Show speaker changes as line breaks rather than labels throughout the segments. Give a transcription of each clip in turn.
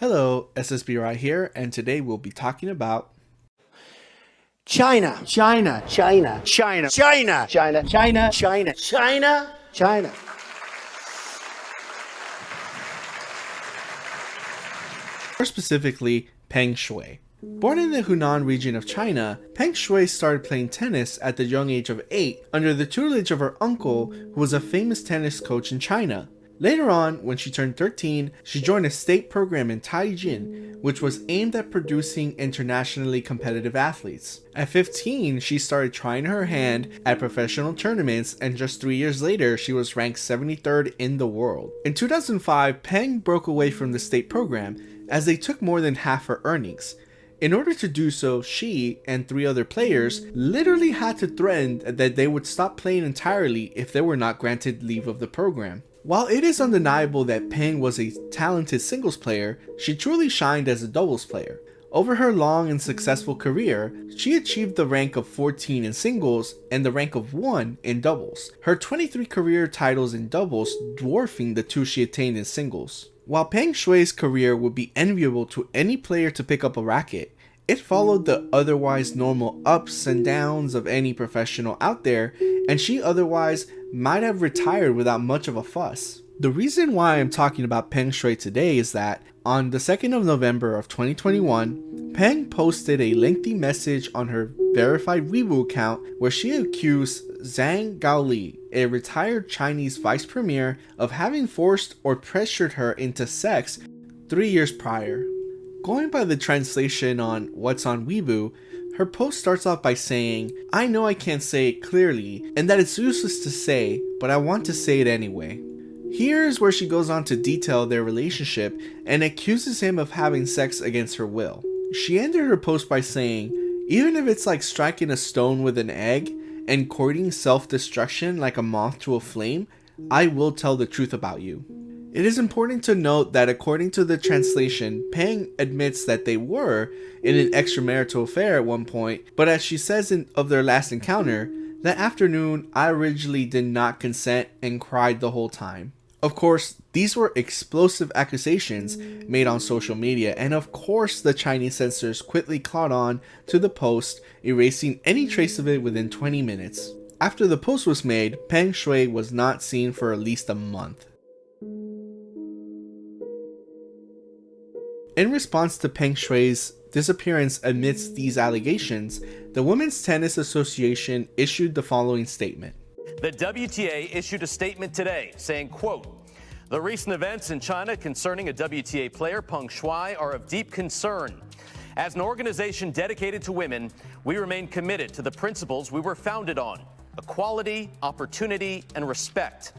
Hello, SSB right here, and today we'll be talking about
China.
China.
China. China. China. China.
China.
China. China. China.
more specifically Peng Shuai. Born in the Hunan region of China, Peng Shuai started playing tennis at the young age of 8 under the tutelage of her uncle, who was a famous tennis coach in China. Later on, when she turned 13, she joined a state program in Taijin, which was aimed at producing internationally competitive athletes. At 15, she started trying her hand at professional tournaments, and just 3 years later, she was ranked 73rd in the world. In 2005, Peng broke away from the state program, as they took more than half her earnings. In order to do so, she and 3 other players literally had to threaten that they would stop playing entirely if they were not granted leave of the program. While it is undeniable that Peng was a talented singles player, she truly shined as a doubles player. Over her long and successful career, she achieved the rank of 14 in singles and the rank of 1 in doubles, her 23 career titles in doubles dwarfing the 2 she attained in singles. While Peng Shui's career would be enviable to any player to pick up a racket, it followed the otherwise normal ups and downs of any professional out there, and she otherwise might have retired without much of a fuss. The reason why I'm talking about Peng Shuai today is that on the 2nd of November of 2021, Peng posted a lengthy message on her verified Weibo account where she accused Zhang Gaoli, a retired Chinese vice premier, of having forced or pressured her into sex 3 years prior. Going by the translation on what's on Weibo, her post starts off by saying, "I know I can't say it clearly, and that it's useless to say, but I want to say it anyway." Here's where she goes on to detail their relationship and accuses him of having sex against her will. She ended her post by saying, "Even if it's like striking a stone with an egg and courting self-destruction like a moth to a flame, I will tell the truth about you." It is important to note that according to the translation, Peng admits that they were in an extramarital affair at one point, but as she says of their last encounter, "That afternoon I originally did not consent and cried the whole time." Of course, these were explosive accusations made on social media, and of course the Chinese censors quickly caught on to the post, erasing any trace of it within 20 minutes. After the post was made, Peng Shuai was not seen for at least a month. In response to Peng Shui's disappearance amidst these allegations, the Women's Tennis Association issued the following statement.
The WTA issued a statement today saying, quote, "The recent events in China concerning a WTA player, Peng Shuai, are of deep concern. As an organization dedicated to women, we remain committed to the principles we were founded on: equality, opportunity, and respect.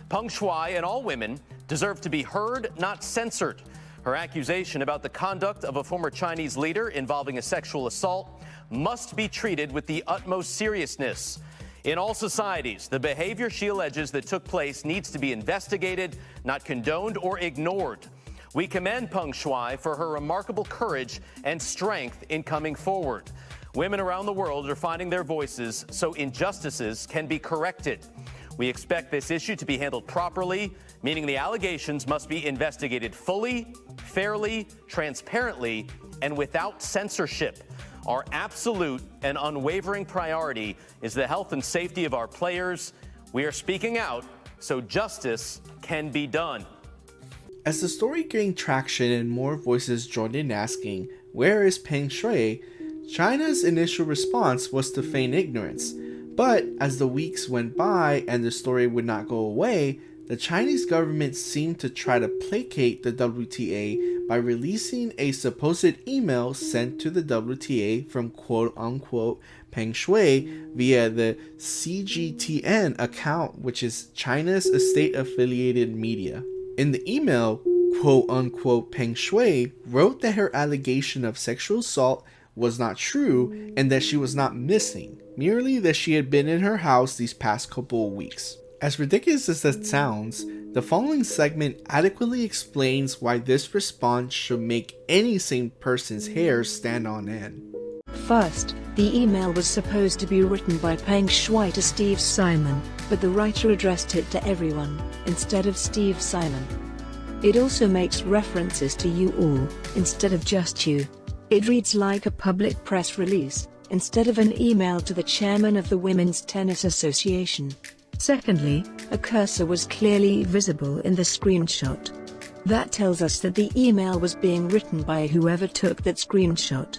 Peng Shuai and all women deserve to be heard, not censored. Her accusation about the conduct of a former Chinese leader involving a sexual assault must be treated with the utmost seriousness. In all societies, the behavior she alleges that took place needs to be investigated, not condoned or ignored. We commend Peng Shuai for her remarkable courage and strength in coming forward. Women around the world are finding their voices so injustices can be corrected. We expect this issue to be handled properly, meaning the allegations must be investigated fully, fairly, transparently, and without censorship. Our absolute and unwavering priority is the health and safety of our players. We are speaking out so justice can be done."
As the story gained traction and more voices joined in asking, "Where is Peng Shuai?" China's initial response was to feign ignorance. But as the weeks went by and the story would not go away, the Chinese government seemed to try to placate the WTA by releasing a supposed email sent to the WTA from quote-unquote Peng Shuai via the CGTN account, which is China's state-affiliated media. In the email, quote-unquote Peng Shuai wrote that her allegation of sexual assault was not true and that she was not missing, merely that she had been in her house these past couple of weeks. As ridiculous as that sounds, the following segment adequately explains why this response should make any sane person's hair stand on end.
First, the email was supposed to be written by Peng Shuai to Steve Simon, but the writer addressed it to everyone, instead of Steve Simon. It also makes references to you all, instead of just you. It reads like a public press release, instead of an email to the chairman of the Women's Tennis Association. Secondly, a cursor was clearly visible in the screenshot. That tells us that the email was being written by whoever took that screenshot.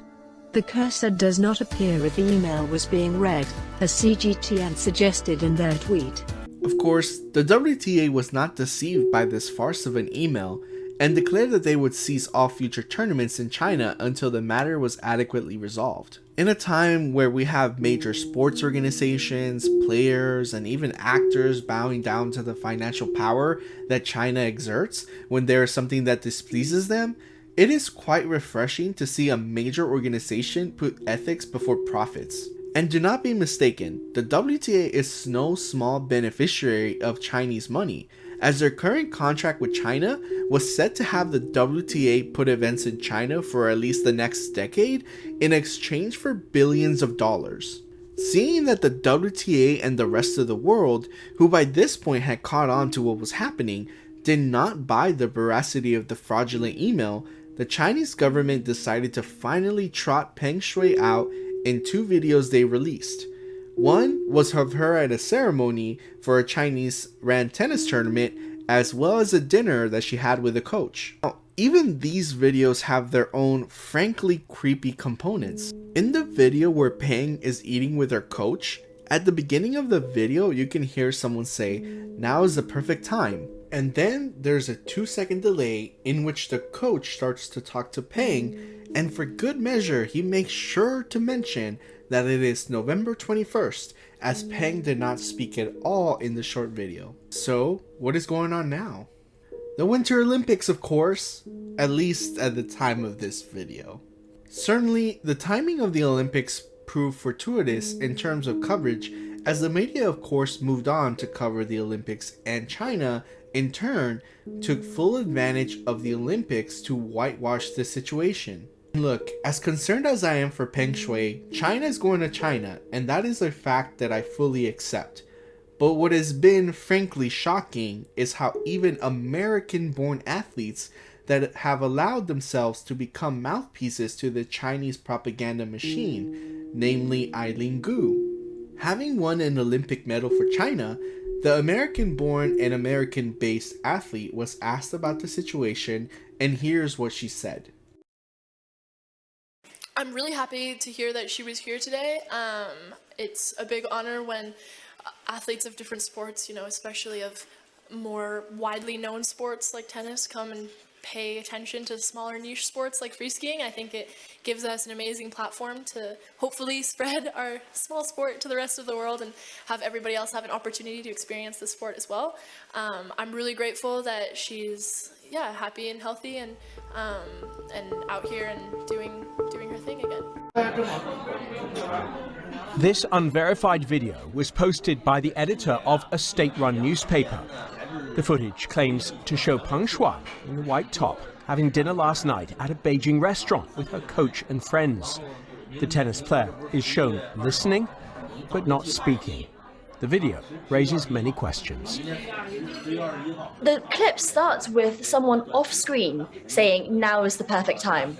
The cursor does not appear if the email was being read, as CGTN suggested in their tweet.
Of course, the WTA was not deceived by this farce of an email and declared that they would cease all future tournaments in China until the matter was adequately resolved. In a time where we have major sports organizations, players, and even actors bowing down to the financial power that China exerts when there is something that displeases them, it is quite refreshing to see a major organization put ethics before profits. And do not be mistaken, the WTA is no small beneficiary of Chinese money, as their current contract with China was set to have the WTA put events in China for at least the next decade in exchange for billions of dollars. Seeing that the WTA and the rest of the world, who by this point had caught on to what was happening, did not buy the veracity of the fraudulent email, the Chinese government decided to finally trot Peng Shuai out in 2 videos they released. One was of her at a ceremony for a Chinese ran tennis tournament, as well as a dinner that she had with a coach. Now, even these videos have their own frankly creepy components. In the video where Peng is eating with her coach, at the beginning of the video you can hear someone say, "Now is the perfect time." And then there's a 2-second delay in which the coach starts to talk to Peng, and for good measure he makes sure to mention that it is November 21st, as Peng did not speak at all in the short video. So, what is going on now? The Winter Olympics, of course, at least at the time of this video. Certainly, the timing of the Olympics proved fortuitous in terms of coverage, as the media of course moved on to cover the Olympics, and China, in turn, took full advantage of the Olympics to whitewash the situation. Look, as concerned as I am for Peng Shuai, China is going to China, and that is a fact that I fully accept. But what has been frankly shocking is how even American-born athletes that have allowed themselves to become mouthpieces to the Chinese propaganda machine, namely Eileen Gu. Having won an Olympic medal for China, the American-born and American-based athlete was asked about the situation, and here's what she said.
I'm really happy to hear that she was here today. It's a big honor when athletes of different sports, especially of more widely known sports like tennis, come and pay attention to smaller niche sports like free skiing. I think it gives us an amazing platform to hopefully spread our small sport to the rest of the world and have everybody else have an opportunity to experience the sport as well. I'm really grateful that she's happy and healthy and out here and doing her thing again.
This unverified video was posted by the editor of a state-run newspaper. The footage claims to show Peng Shuai in a white top having dinner last night at a Beijing restaurant with her coach and friends. The tennis player is shown listening but not speaking. The video raises many questions.
The clip starts with someone off screen saying, "Now is the perfect time."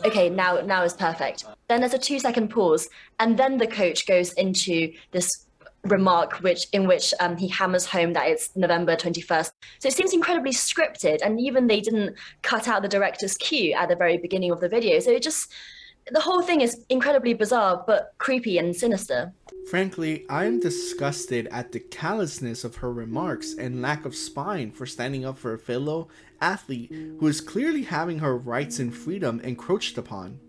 Okay, now is perfect. Then there's a 2-second pause, and then the coach goes into this remark in which he hammers home that it's November 21st. So it seems incredibly scripted, and even they didn't cut out the director's cue at the very beginning of the video. So the whole thing is incredibly bizarre, but creepy and sinister.
Frankly, I am disgusted at the callousness of her remarks and lack of spine for standing up for a fellow athlete who is clearly having her rights and freedom encroached upon.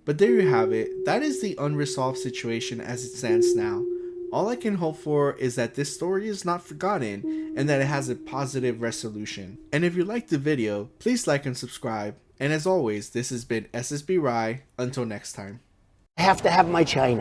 But there you have it. That is the unresolved situation as it stands now. All I can hope for is that this story is not forgotten and that it has a positive resolution. And if you liked the video, please like and subscribe. And as always, this has been SSB Rai. Until next time.
I have to have my China.